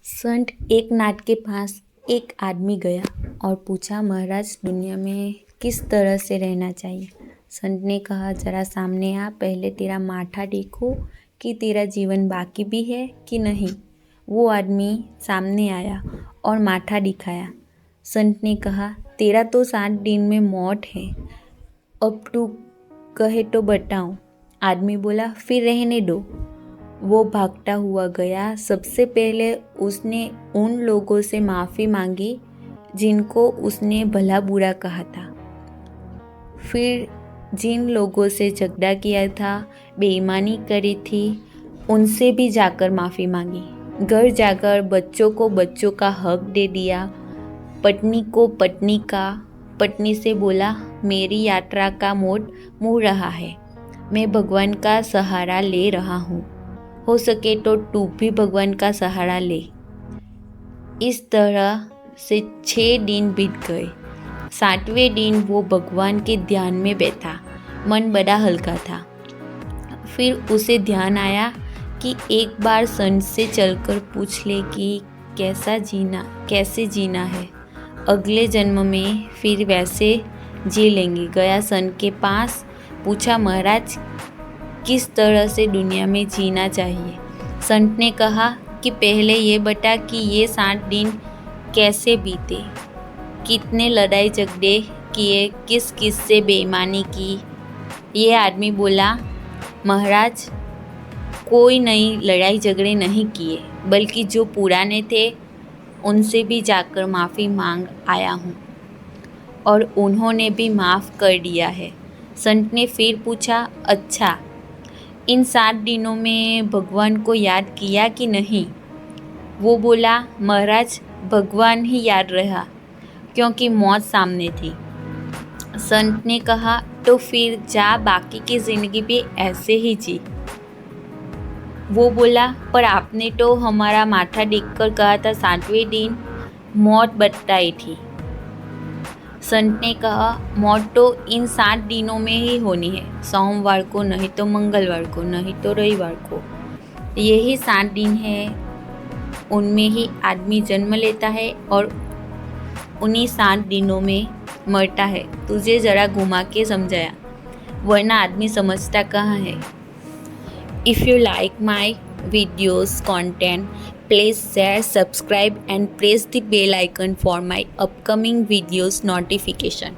संत एक नाट के पास एक आदमी गया और पूछा, महाराज दुनिया में किस तरह से रहना चाहिए। संत ने कहा, जरा सामने आ, पहले तेरा माथा देखो कि तेरा जीवन बाकी भी है कि नहीं। वो आदमी सामने आया और माथा दिखाया। संत ने कहा, तेरा तो 7 दिन में मौत है, अब तू कहे तो बताऊं। आदमी बोला, फिर रहने दो। वो भागता हुआ गया। सबसे पहले उसने उन लोगों से माफ़ी मांगी जिनको उसने भला बुरा कहा था। फिर जिन लोगों से झगड़ा किया था, बेईमानी करी थी, उनसे भी जाकर माफ़ी मांगी। घर जाकर बच्चों को बच्चों का हक दे दिया, पत्नी को पत्नी का। पत्नी से बोला, मेरी यात्रा का मोड़ मुड़ रहा है, मैं भगवान का सहारा ले रहा हूँ, हो सके तो तू भी भगवान का सहारा ले। इस तरह से 6 दिन बीत गए। 7वें दिन वो भगवान के ध्यान में बैठा। मन बड़ा हल्का था। फिर उसे ध्यान आया कि एक बार संत से चलकर पूछ ले कि कैसे जीना है। अगले जन्म में फिर वैसे जी लेंगे। गया संत के पास, पूछा, महाराज किस तरह से दुनिया में जीना चाहिए। संत ने कहा कि पहले ये बता कि ये 7 दिन कैसे बीते, कितने लड़ाई झगड़े किए, किस किस से बेईमानी की। ये आदमी बोला, महाराज कोई नई लड़ाई झगड़े नहीं किए, बल्कि जो पुराने थे उनसे भी जाकर माफ़ी मांग आया हूँ और उन्होंने भी माफ़ कर दिया है। संत ने फिर पूछा, अच्छा इन 7 दिनों में भगवान को याद किया कि नहीं। वो बोला, महाराज भगवान ही याद रहा क्योंकि मौत सामने थी। संत ने कहा, तो फिर जा बाकी की ज़िंदगी भी ऐसे ही जी। वो बोला, पर आपने तो हमारा माथा देखकर कहा था 7वें दिन मौत बताई थी। संत ने कहा, मौत तो इन 7 दिनों में ही होनी है, सोमवार को, नहीं तो मंगलवार को, नहीं तो रविवार को। यही 7 दिन है, उनमें ही आदमी जन्म लेता है और उन्हीं 7 दिनों में मरता है। तुझे ज़रा घुमा के समझाया, वरना आदमी समझता कहाँ है। If you like my videos content, please share, subscribe and press the bell icon for my upcoming videos notification.